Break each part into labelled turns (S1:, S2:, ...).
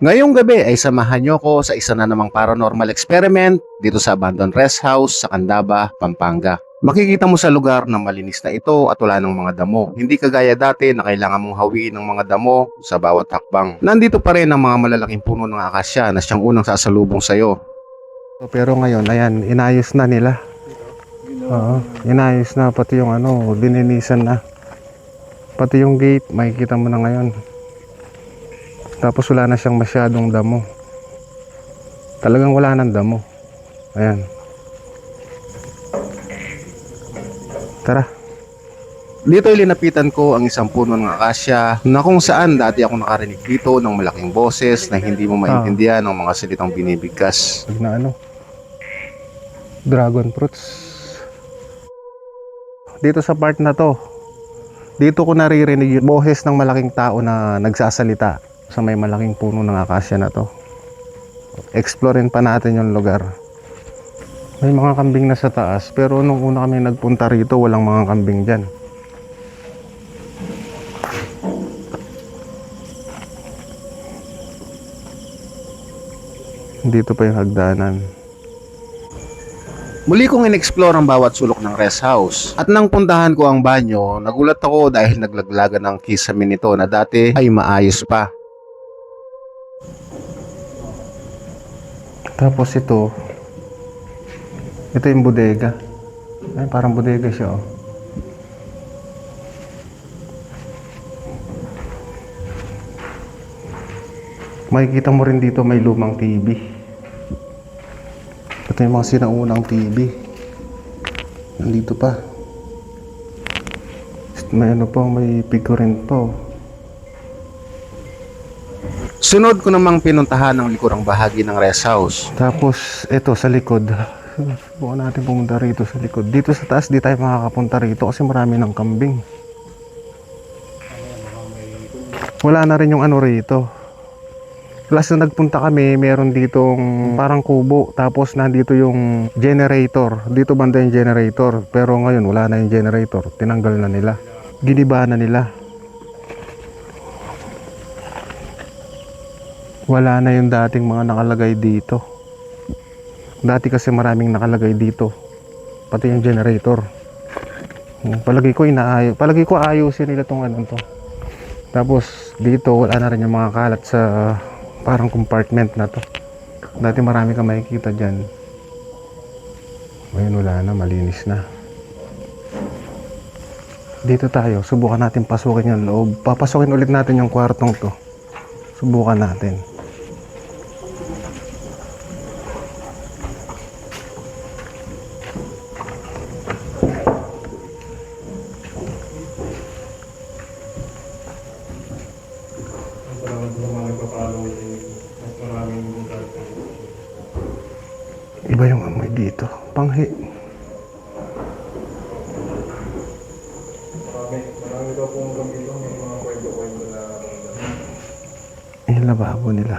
S1: Ngayong gabi ay samahan niyo ko sa isa na namang paranormal experiment dito sa abandoned rest house sa Candaba, Pampanga. Makikita mo sa lugar na malinis na ito at wala ng mga damo. Hindi kagaya dati na kailangan mong hawiin ng mga damo sa bawat hakbang. Nandito pa rin ang mga malalaking puno ng akasya na siyang unang sasalubong sa'yo. Pero ngayon, ayan, inayos na nila. Oo, inayos na pati yung dininisan na. Pati yung gate, makikita mo na ngayon. Tapos wala na siyang masyadong damo. Talagang wala nang damo. Ayan. Tara. Dito ay linapitan ko ang isang puno ng akasya na kung saan dati ako nakarinig dito ng malaking boses na hindi mo maintindihan ng mga salitang binibigkas. Na dragon fruits. Dito sa part na to, dito ko naririnig yung boses ng malaking tao na nagsasalita sa may malaking puno ng akasya na to. Explorein pa natin yung lugar. May mga kambing na sa taas, pero nung una kami nagpunta rito, walang mga kambing dyan. Dito pa yung hagdanan. Muli kong in-explore ang bawat sulok ng rest house. At nang puntahan ko ang banyo, nagulat ako dahil naglaglagan ng kisame nito na dati ay maayos pa. Tapos ito yung bodega. Ay, parang bodega siya, oh. Makikita mo rin dito may lumang TV. Ito yung mga sinaunang TV. Nandito pa. May may figurine pa, oh. Sunod ko namang pinuntahan ang likurang bahagi ng rest house. Tapos ito sa likod. Bukan natin pumunta rito sa likod. Dito sa taas di tayo makakapunta rito kasi marami ng kambing. Wala na rin yung rito. Last na nagpunta kami, meron ditong parang kubo. Tapos nandito yung generator. Dito banda yung generator. Pero ngayon wala na yung generator. Tinanggal na nila. Giniba na nila. Wala na yung dating mga nakalagay dito. Dati kasi maraming nakalagay dito. Pati yung generator. Palagi ko ayusin nila tong to. Tapos dito wala na rin yung mga kalat sa parang compartment na to. Dati marami kang makikita dyan. Ngayon wala na, malinis na. Dito tayo, subukan natin pasukin yung loob. Papasukin ulit natin yung kwartong to. Subukan natin. Iba yung amoy dito. Panghi. Marami daw pong gamito. May mga kwento-kwento na yung lababo nila.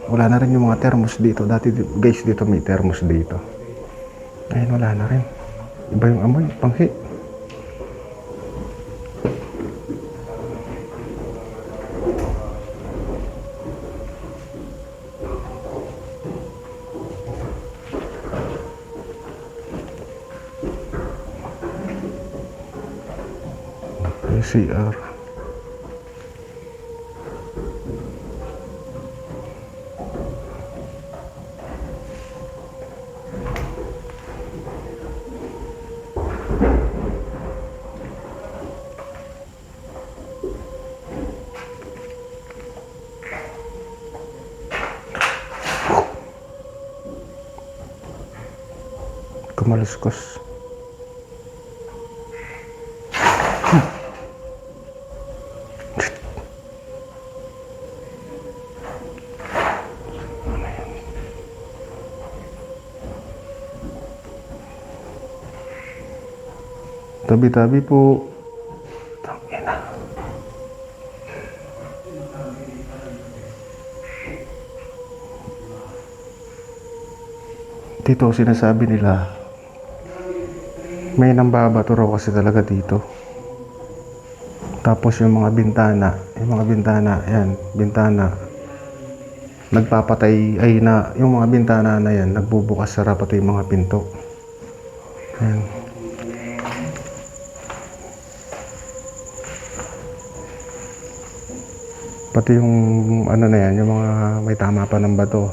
S1: Wala na rin yung mga thermos dito. Dati guys dito may thermos dito. Ayun wala na rin. Iba yung amoy. Panghi. CR. Kumaluskos. Tabi-tabi po. Tangina. Dito sinasabi nila may nambabato raw kasi talaga dito. Tapos yung mga bintana, yan, bintana. nagpapatay ay na yung mga bintana na yan nagbubukas sara pati yung mga pinto. Ayan. Pati yung ano na yan, yung mga may tama pa ng bato.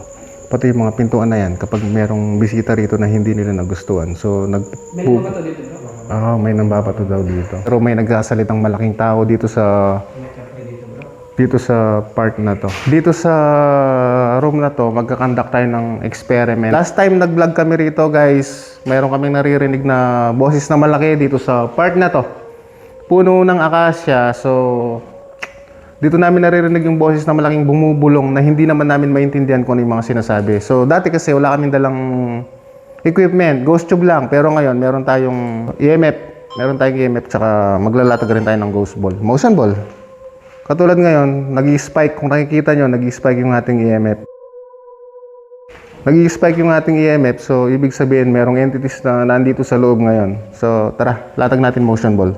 S1: Pati yung mga pintuan na yan kapag merong bisita rito na hindi nila nagustuhan. So
S2: May mga bato dito bro.
S1: may nambabato daw dito. Pero may nagsasalitang malaking tao dito sa
S2: May cafe dito bro.
S1: dito sa part na to. Dito sa room na to, magkakandak tayo ng experiment. Last time nag-vlog kami rito, guys, mayroon kaming naririnig na boses na malaki dito sa part na to. Puno ng akasya. So, dito namin naririnig yung boses na malaking bumubulong na hindi naman namin maintindihan kung ano yung mga sinasabi. So, dati kasi wala kaming dalang equipment. Ghost tube lang. Pero ngayon, meron tayong EMF. Meron tayong EMF, tsaka maglalatag rin tayo ng ghost ball. Motion ball. Katulad ngayon, nag-i-spike. Kung nakikita nyo, nag-i-spike yung ating EMF. Nag-i-spike yung ating EMF. So, ibig sabihin, merong entities na nandito sa loob ngayon. So, tara, latag natin motion ball.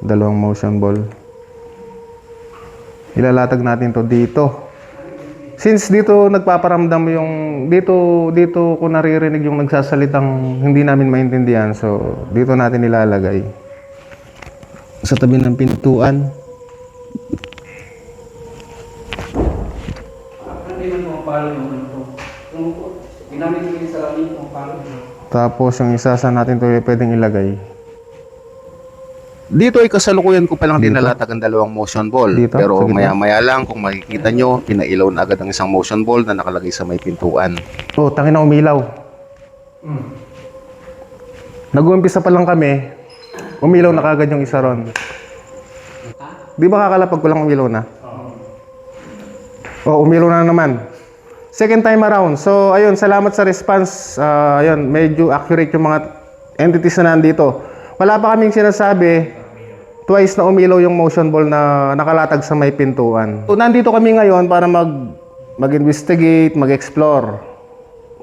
S1: Dalawang motion ball. Ilalatag natin to dito. Since dito nagpaparamdam yung... Dito ko naririnig yung nagsasalitang hindi namin maintindihan. So, dito natin ilalagay. Sa tabi ng pintuan.
S2: Hindi man pumapalo yung ano to. Yung ginamit yung salamin pumapalo bro.
S1: Tapos yung isa sa natin to pwedeng ilagay. Dito ay kasalukuyan ko pa lang dinalatag ang dalawang motion ball. Dito? Pero maya-maya lang kung makikita nyo, pinailaw na agad ang isang motion ball na nakalagay sa may pintuan. Oh, tangin na umilaw. Nag-uumpisa pa lang kami, umilaw na kagad yung isa ron. Di ba kakalapag ko lang umilaw na? Oh, umilaw na naman. Second time around. So, ayun, salamat sa response. Ayun, medyo accurate yung mga entities na nandito. Wala pa kaming sinasabi. Twice na umilaw yung motion ball na nakalatag sa may pintuan. So, nandito kami ngayon para mag-investigate, mag-explore.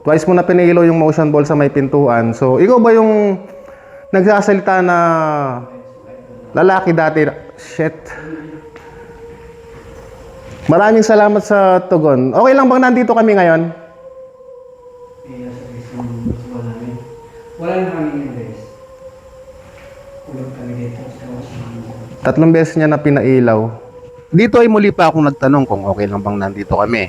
S1: Twice mo na pinilaw yung motion ball sa may pintuan. So, ikaw ba yung nagsasalita na lalaki dati? Shit. Maraming salamat sa tugon. Okay lang bang nandito kami ngayon?
S2: Wala na kami yung guys. Ulog kami dito sa mga.
S1: 3 beses niya na pinailaw. Dito ay muli pa akong nagtanong kung okay lang bang nandito kami.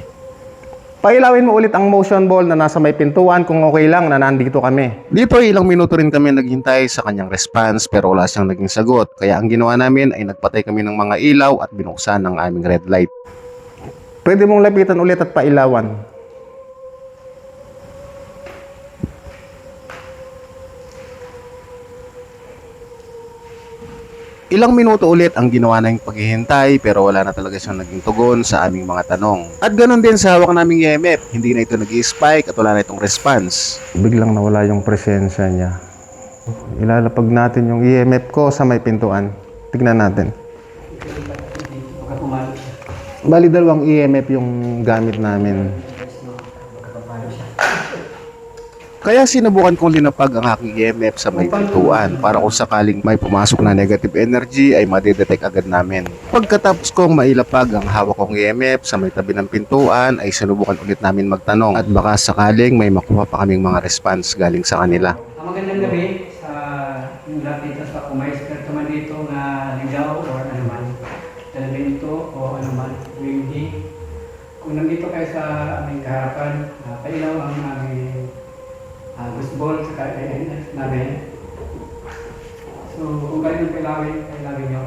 S1: Pailawin mo ulit ang motion ball na nasa may pintuan kung okay lang na nandito kami. Dito ay ilang minuto rin kami naghintay sa kanyang response pero wala siyang naging sagot. Kaya ang ginawa namin ay nagpatay kami ng mga ilaw at binuksan ang aming red light. Pwede mong lapitan ulit at pailawan. Ilang minuto ulit ang ginawa naming paghihintay pero wala na talaga siyang naging tugon sa aming mga tanong. At ganun din sa hawak naming EMF, hindi na ito nag-i-spike at wala na itong response. Biglang nawala yung presensya niya. Ilalapag natin yung EMF ko sa may pintuan. Tignan natin.
S2: Baka pumalo siya.
S1: Bali 2 EMF yung gamit namin.
S2: Baka papalo siya.
S1: Kaya sinubukan kong linapag ang aking EMF sa may pintuan para kung sakaling may pumasok na negative energy ay madidetect agad namin. Pagkatapos kong mailapag ang hawak kong EMF sa may tabi ng pintuan ay sinubukan ulit namin magtanong at baka sakaling may makuha pa kaming mga response galing sa kanila.
S2: Ang magandang gabi sa yung lahat dito sa kung may expert man dito na ligaw or ano man. Talento o ano man. Kung hindi. Kung nandito kayo sa aming kaharapan, pailaw ang aming ghost ball sa EMF namin. So, kung kayo yung kailawin nyo.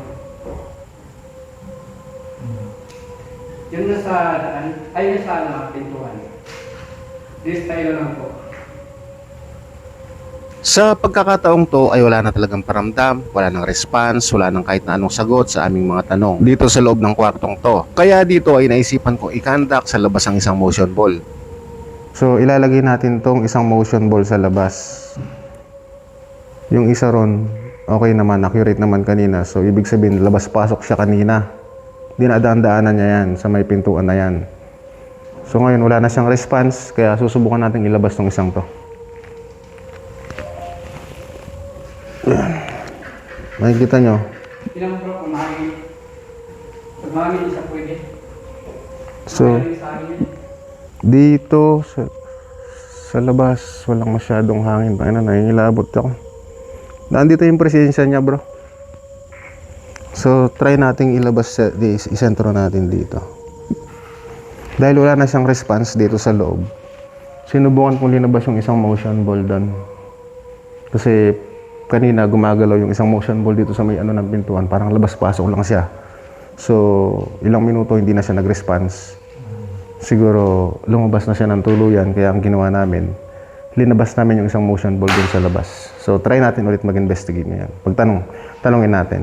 S2: Yun na sa daan, ay na sa pintuan. This tayo lang po.
S1: Sa pagkakataong to ay wala na talagang paramdam, wala nang response, wala nang kahit na anong sagot sa aming mga tanong dito sa loob ng kwartong to. Kaya dito ay naisipan kong ikandak sa labas ang isang motion ball. So ilalagay natin tong isang motion ball sa labas. Yung isa ron, okay naman, accurate naman kanina. So ibig sabihin labas-pasok siya kanina. Dinadaan-daanan niya yan sa may pintuan na yan. So ngayon wala na siyang response, kaya susubukan natin ilabas tong isang to. Makikita nyo.
S2: Ilang bro, kung pag marami isa pwede.
S1: So,
S2: Sa amin yun.
S1: Dito sa labas, walang masyadong hangin. Ano, nangingilabot ako. Nandito yung presensya niya, bro. So, try nating ilabas, isentro natin dito. Dahil wala na siyang response dito sa loob, sinubukan kong linabas yung isang motion ball doon. Kasi kanina gumagalaw yung isang motion ball dito sa may ano ng pintuan. Parang labas-pasok lang siya. So, ilang minuto hindi na siya nag-response. Siguro lumabas na siya ng tuluyan, kaya ang ginawa namin, linabas namin yung isang motion ball dun sa labas. So try natin ulit mag-investigate ngayon. Tanungin natin.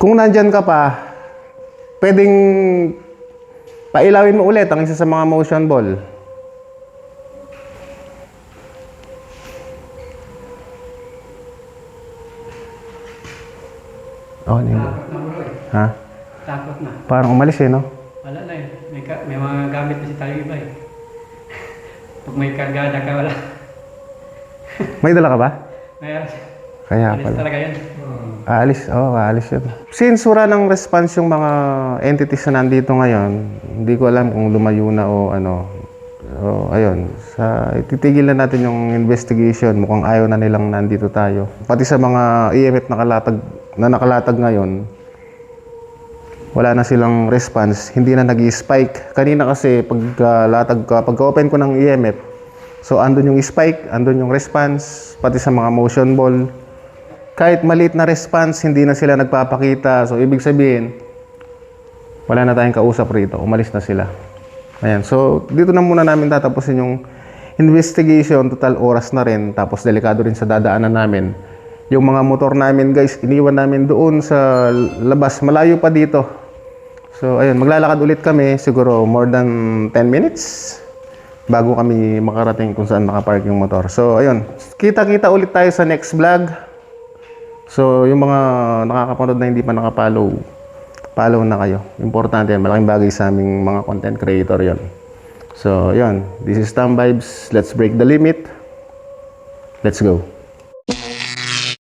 S1: Kung nandyan ka pa, pwedeng pailawin mo ulit ang isa sa mga motion ball. Oh, hindi.
S2: Takot na bro eh.
S1: Ha?
S2: Takot na.
S1: Parang umalis eh, no?
S2: Wala na eh. May mga gamit kasi tayo iba eh. Pag may kargada ka, wala.
S1: May dala ka ba?
S2: Mayroon.
S1: Kaya
S2: Alis
S1: pala.
S2: talaga yan.
S1: Aalis yun. Since wala ng response yung mga entities na nandito ngayon, hindi ko alam kung lumayo na o ano. So, ayun. Titigil na natin yung investigation. Mukhang ayaw na nilang nandito tayo. Pati sa mga EMF na nakalatag ngayon, wala na silang response. Hindi na nag-spike. Kanina kasi pagka-open ko ng EMF, so andun yung spike, andun yung response, pati sa mga motion ball. Kahit maliit na response, hindi na sila nagpapakita. So, ibig sabihin, wala na tayong kausap rito. Umalis na sila. Ayan. So, dito na muna namin tatapusin yung investigation. Total oras na rin. Tapos, delikado rin sa dadaanan namin. Yung mga motor namin, guys, iniwan namin doon sa labas. Malayo pa dito. So, ayun. Maglalakad ulit kami. Siguro more than 10 minutes bago kami makarating kung saan nakapark yung motor. So, ayun. Kita-kita ulit tayo sa next vlog. So, yung mga nakakapanood na hindi pa nakapollow, follow na kayo. Importante yan. Malaking bagay sa aming mga content creator yon. So, yun. This is Tam Vibes. Let's break the limit. Let's go.